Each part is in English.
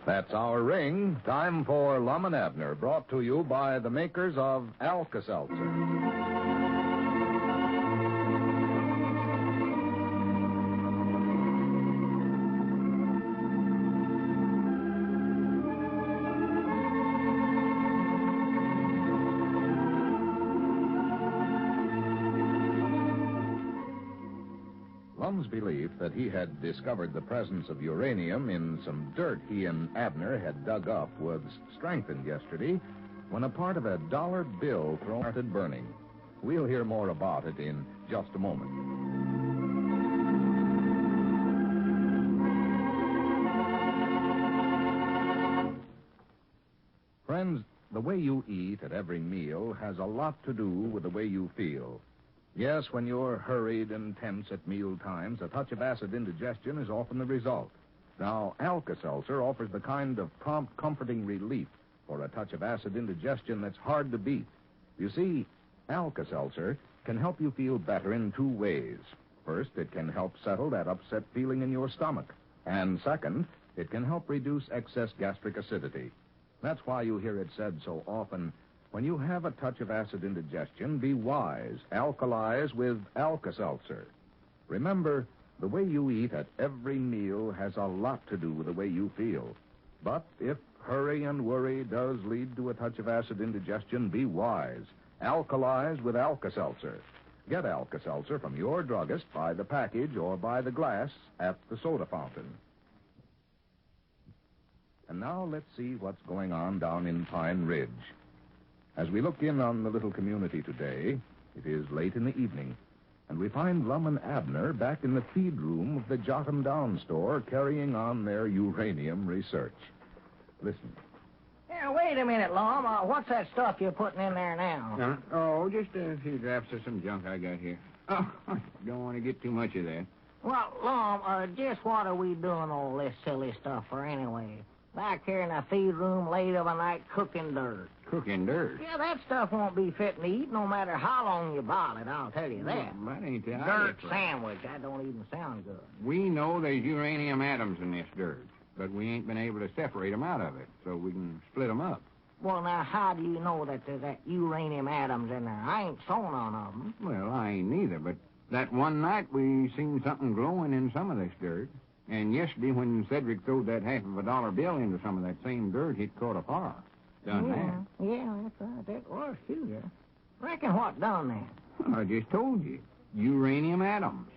That's our ring. Time for Lum and Abner, brought to you by the makers of Alka-Seltzer. Lum's belief that he had discovered the presence of uranium in some dirt he and Abner had dug up was strengthened yesterday when a part of a dollar bill started burning. We'll hear more about it in just a moment. Friends, the way you eat at every meal has a lot to do with the way you feel. Yes, when you're hurried and tense at meal times, a touch of acid indigestion is often the result. Now, Alka-Seltzer offers the kind of prompt, comforting relief for a touch of acid indigestion that's hard to beat. You see, Alka-Seltzer can help you feel better in two ways. First, it can help settle that upset feeling in your stomach. And second, it can help reduce excess gastric acidity. That's why you hear it said so often, when you have a touch of acid indigestion, be wise. Alkalize with Alka-Seltzer. Remember, the way you eat at every meal has a lot to do with the way you feel. But if hurry and worry does lead to a touch of acid indigestion, be wise. Alkalize with Alka-Seltzer. Get Alka-Seltzer from your druggist by the package or by the glass at the soda fountain. And now let's see what's going on down in Pine Ridge. As we look in on the little community today, it is late in the evening, and we find Lum and Abner back in the feed room of the Jot 'em Down store carrying on their uranium research. Listen. Yeah, wait a minute, Lum. What's that stuff you're putting in there now? Just a few drafts of some junk I got here. Oh, I don't want to get too much of that. Well, Lum, just what are we doing all this silly stuff for anyway? Back here in the feed room late of a night cooking dirt. Cooking dirt? Yeah, that stuff won't be fit to eat no matter how long you boil it, I'll tell you that. Well, that ain't the idea. Dirt sandwich, that don't even sound good. We know there's uranium atoms in this dirt, but we ain't been able to separate them out of it, so we can split them up. Well, now, how do you know that there's that uranium atoms in there? I ain't saw none of them. Well, I ain't neither, but that one night we seen something glowing in some of this dirt. And yesterday, when Cedric throwed that $50 bill into some of that same dirt, it caught afire. Done that. Yeah, that's right. That was peculiar. Reckon what done that? Well, I just told you. Uranium atoms.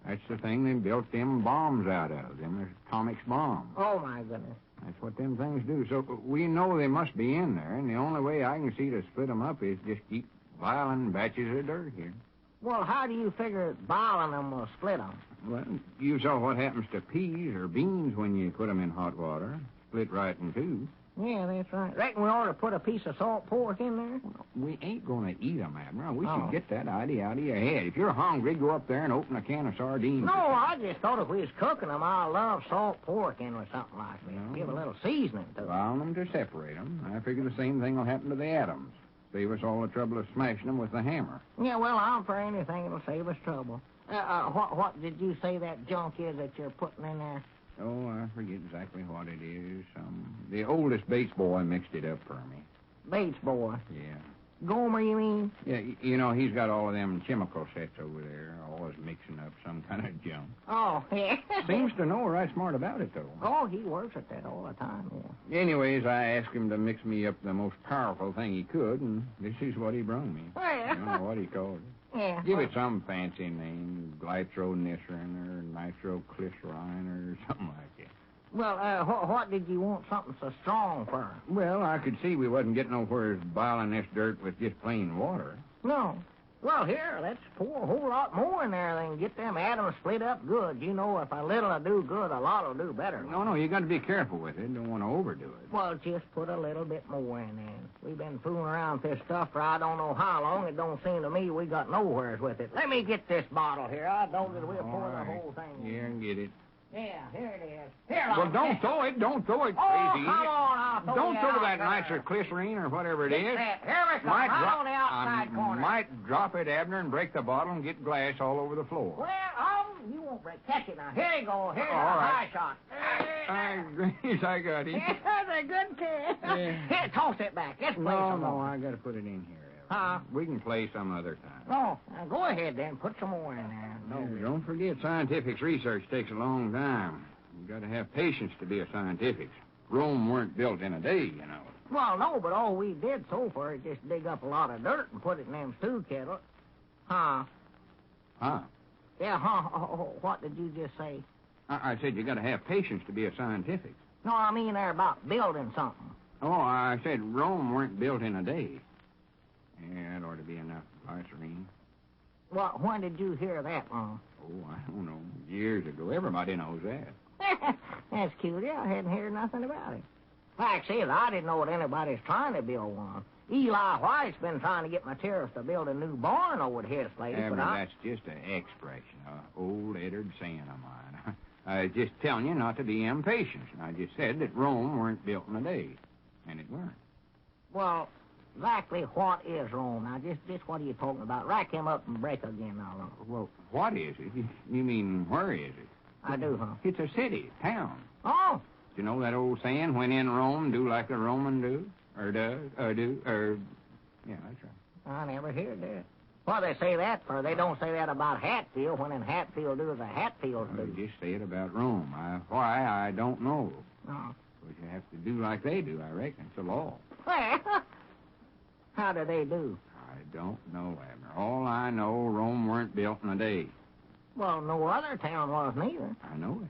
That's the thing they built them bombs out of, them atomic bombs. Oh, my goodness. That's what them things do. So we know they must be in there, and the only way I can see to split them up is just keep piling batches of dirt here. Well, how do you figure boiling them will split them? Well, you saw what happens to peas or beans when you put them in hot water. Split right in two. Yeah, that's right. Reckon we ought to put a piece of salt pork in there? Well, we ain't going to eat them, Abner. We should get that idea out of your head. If you're hungry, go up there and open a can of sardines. No, I just thought if we was cooking them, I'd love salt pork in with something like that. No. Give a little seasoning to it. Bound them to separate them. I figure the same thing will happen to the atoms. Save us all the trouble of smashing them with the hammer. Yeah, well, I'm for anything that'll save us trouble. What did you say that junk is that you're putting in there? Oh, I forget exactly what it is. The oldest Bates boy mixed it up for me. Bates boy? Yeah. Gomer, you mean? Yeah, you know, he's got all of them chemical sets over there, always mixing up some kind of junk. Oh, yeah. Seems to know right smart about it, though. Oh, he works at that all the time, yeah. Anyways, I asked him to mix me up the most powerful thing he could, and this is what he brung me. Oh, yeah. I don't know what he called it. Yeah. Give it some fancy name, glytroglycerine or nitroglycerine or something like that. Well, what did you want something so strong for? Well, I could see we wasn't getting nowhere boiling this dirt with just plain water. No. Well, here, let's pour a whole lot more in there than get them atoms split up good. You know, if a little will do good, a lot will do better. No, you got to be careful with it. Don't want to overdo it. Well, just put a little bit more in there. We've been fooling around with this stuff for I don't know how long. It don't seem to me we got nowheres with it. Let me get this bottle here. I know that we'll pour the whole thing in. Yeah, get it. Yeah, here it is. Here, well, don't throw it. Don't throw it, oh, crazy. Come on, I'll throw Don't throw that there. nitroglycerine or whatever it is. Here we come, right on the outside corner. Might drop it, Abner, and break the bottle and get glass all over the floor. Well, You won't break. Catch it now. Here you go. Here's a All right. high shot. Grace, I got it. That's a good kid. Here, toss it back. Let's play some more. I got to put it in here. Huh? We can play some other time. No, now go ahead then. Put some more in there. No, don't forget, scientific research takes a long time. You got to have patience to be a scientific. Rome weren't built in a day, you know. Well, no, but all we did so far is just dig up a lot of dirt and put it in them stew kettles. Huh? Huh? Yeah, huh? What did you just say? I said you got to have patience to be a scientific. No, I mean they're about building something. Oh, I said Rome weren't built in a day. Yeah, that ought to be enough glycerine. Well, when did you hear that, Mom? Oh, I don't know. Years ago. Everybody knows that. That's cute. Yeah, I hadn't heard nothing about it. Fact is, I didn't know that anybody's trying to build one. Eli White's been trying to get materials to build a new barn over at his place, Abner, but that's just an expression, old Eddard saying of mine. I was just telling you not to be impatient. I just said that Rome weren't built in a day, and it weren't. Well, exactly what is Rome? Now, just what are you talking about? Rack him up and break again now. Well, what is it? You mean, where is it? I do, huh? It's a city, town. Oh. You know that old saying, when in Rome, do like a Roman do? Or does, or do, or... Yeah, that's right. I never heard that. Well, they say that for. They don't say that about Hatfield, when in Hatfield do as a Hatfield do. Just say it about Rome. Why, I don't know. Oh. But you have to do like they do, I reckon. It's a law. Well, how do they do? I don't know, Abner. All I know, Rome weren't built in a day. Well, no other town was neither. I know it.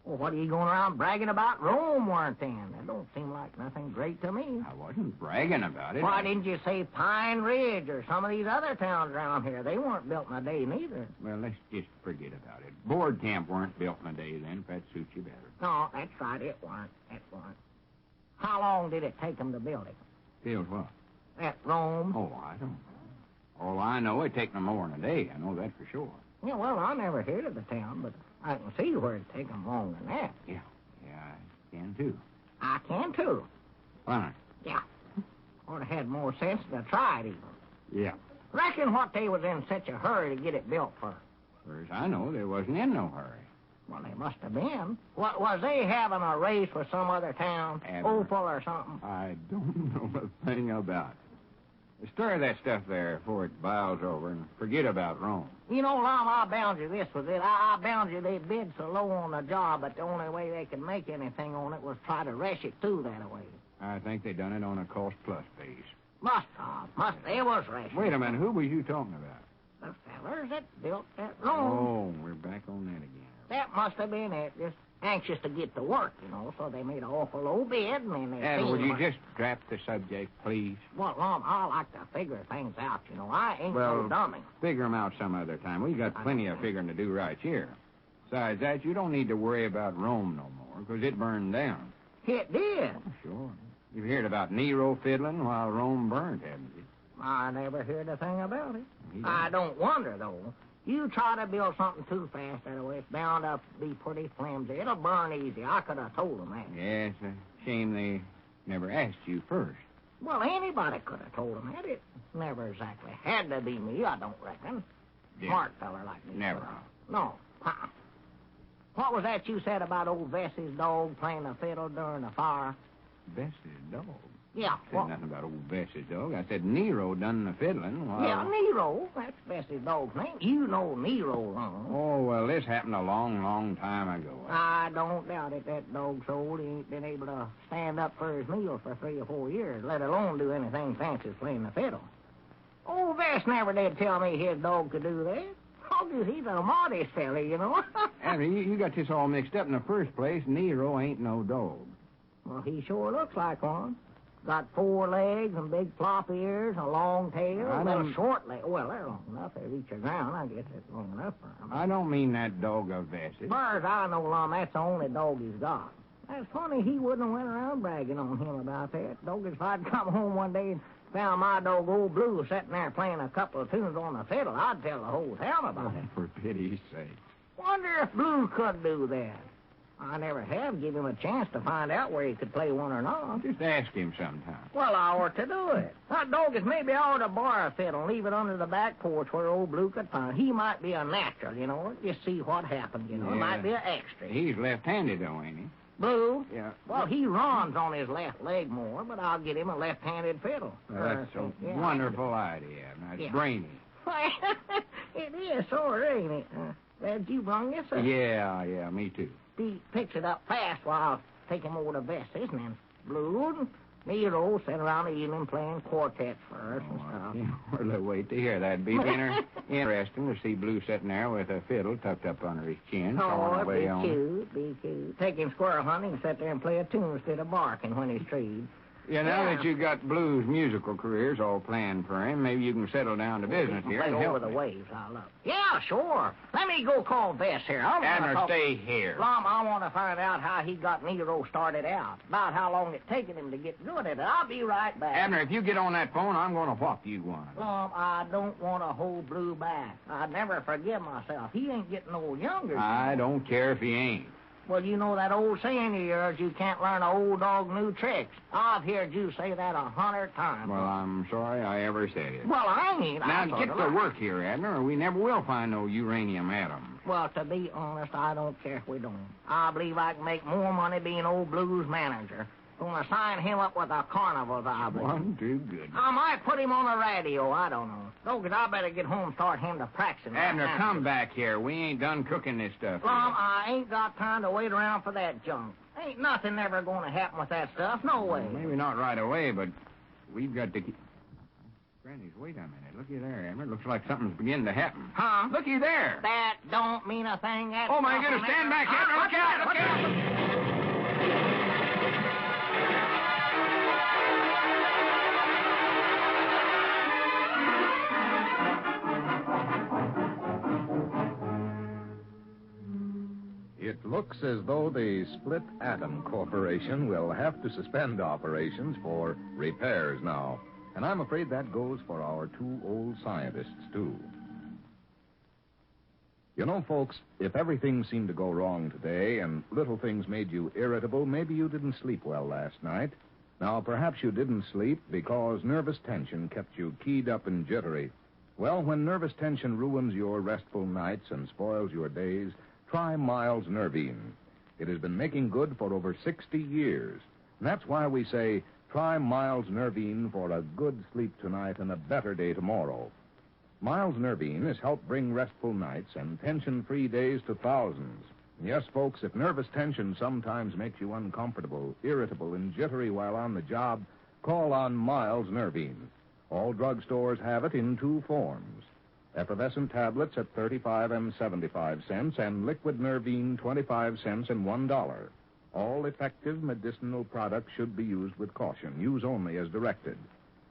Well, what are you going around bragging about? Rome weren't then. That don't seem like nothing great to me. I wasn't bragging about it. Why didn't you say Pine Ridge or some of these other towns around here? They weren't built in a day neither. Well, let's just forget about it. Board camp weren't built in a day then, if that suits you better. No, that's right. It weren't. It weren't. How long did it take them to build it? Build what? At Rome. Oh, I don't know. All I know, it take them more than a day. I know that for sure. Yeah, well, I never heard of the town, but I can see where it'd take them longer than that. Yeah, I can too. I can, too. Fine. Yeah. Ought to had more sense to try it, even. Yeah. Reckon what they was in such a hurry to get it built for. As as I know, they wasn't in no hurry. Well, they must have been. What, was they having a race with some other town? Abner. Opal or something? I don't know a thing about it. Stir that stuff there before it boils over and forget about Rome. You know, Lum, I bound you this was it. I bound you they bid so low on the job, but the only way they could make anything on it was try to rush it through that way. I think they done it on a cost-plus base. Must have. They was rushing. Wait a minute, who was you talking about? The fellers that built that Rome. Oh, we're back on that again. That must have been it. Just anxious to get to work, you know, so they made an awful low bid, and then they... Abner, would you just drop the subject, please? Well, Lum, I like to figure things out, you know. I ain't no dummy. Figure them out some other time. We got plenty of figuring to do right here. Besides that, you don't need to worry about Rome no more, because it burned down. It did. Oh, sure. You've heard about Nero fiddling while Rome burned, haven't you? I never heard a thing about it. I don't wonder, though. You try to build something too fast that way, it's bound to be pretty flimsy. It'll burn easy. I could have told them that. Yeah, it's a shame they never asked you first. Well, anybody could have told them that. It never exactly had to be me, I don't reckon. Yeah. Smart fella like me. Never. No. What was that you said about old Bessie's dog playing the fiddle during the fire? Bessie's dog? Yeah. I said nothing about old Bessie's dog. I said Nero done the fiddling while... Yeah, Nero. That's Bessie's dog's name. You know Nero, Lum. Oh, well, this happened a long, long time ago. I don't doubt it. That dog's so old he ain't been able to stand up for his meal for 3 or 4 years, let alone do anything fancy as playing the fiddle. Old Bess never did tell me his dog could do that. Oh, he's a modest fella, you know. Abner, you got this all mixed up in the first place. Nero ain't no dog. Well, he sure looks like one. Got 4 legs and big flop ears, a long tail, a little short leg. Well, they're long enough. They reach the ground. I guess it's long enough for him. I don't mean that dog of Bessie's. As far as I know, Lum, that's the only dog he's got. That's funny. He wouldn't have went around bragging on him about that. Dog, if I'd come home one day and found my dog, Old Blue, sitting there playing a couple of tunes on the fiddle, I'd tell the whole town about it. For pity's sake. Wonder if Blue could do that. I never have given him a chance to find out where he could play one or not. Just ask him sometime. Well, I ought to do it. That dog is maybe I ought to borrow a fiddle and leave it under the back porch where old Blue could find it. He might be a natural, you know. Just see what happens, you know. It might be an extra. He's left-handed, though, ain't he? Blue? Yeah. Well, he runs on his left leg more, but I'll get him a left-handed fiddle. That's a wonderful idea. Now, it's brainy. It is, sort of, ain't it? Glad you brung this up. Yeah, me too. He picks it up fast while I'll take him over to Bessie's, and then Blue and me and old sit around the evening playing quartets for us and stuff. Well, we'll wait to hear that. Be interesting to see Blue sitting there with a fiddle tucked up under his chin. Be cute. Take him squirrel hunting and sit there and play a tune instead of barking when he's treed. Yeah, now that you got Blue's musical careers all planned for him, maybe you can settle down to business here and help over the waves, I love it. Yeah, sure. Let me go call Bess here. Abner, stay here. Lum, I want to find out how he got Nero started out, about how long it's taken him to get good at it. I'll be right back. Abner, if you get on that phone, I'm going to whop you one. Lum, I don't want to hold Blue back. I'd never forgive myself. He ain't getting no younger. I don't care if he ain't. Well, you know that old saying of yours, you can't learn an old dog new tricks. I've heard you say that 100 times. Well, I'm sorry I ever said it. Well, I ain't. Now, get to work here, Abner, or we never will find no uranium atom. Well, to be honest, I don't care if we don't. I believe I can make more money being old Blue's manager. Gonna sign him up with a carnival, I believe. One too good. I might put him on the radio, I don't know. No, 'cause I better get home and start him to practicing. Abner, come back here. We ain't done cooking this stuff. Lum, I ain't got time to wait around for that junk. Ain't nothing ever gonna happen with that stuff, no way. Well, maybe not right away, but we've got to keep... Granny's, wait a minute. Looky there, Abner. Looks like something's beginning to happen. Huh? Looky there. That don't mean a thing. Oh, my goodness. Stand back, Abner. Look out. Look out. It looks as though the Split Atom Corporation will have to suspend operations for repairs now. And I'm afraid that goes for our two old scientists, too. You know, folks, if everything seemed to go wrong today and little things made you irritable, maybe you didn't sleep well last night. Now, perhaps you didn't sleep because nervous tension kept you keyed up and jittery. Well, when nervous tension ruins your restful nights and spoils your days, try Miles Nervine. It has been making good for over 60 years. And that's why we say, try Miles Nervine for a good sleep tonight and a better day tomorrow. Miles Nervine has helped bring restful nights and tension-free days to thousands. Yes, folks, if nervous tension sometimes makes you uncomfortable, irritable, and jittery while on the job, call on Miles Nervine. All drugstores have it in two forms. Effervescent tablets at 35 and 75 cents, and liquid Nervine 25 cents and $1. All effective medicinal products should be used with caution. Use only as directed.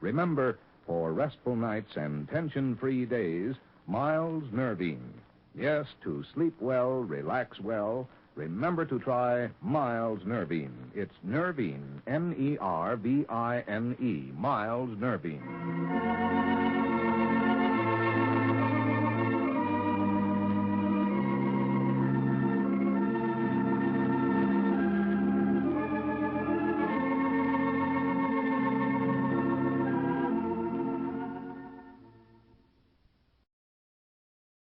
Remember, for restful nights and tension-free days, Miles Nervine. Yes, to sleep well, relax well, remember to try Miles Nervine. It's Nervine, Nervine, Miles Nervine.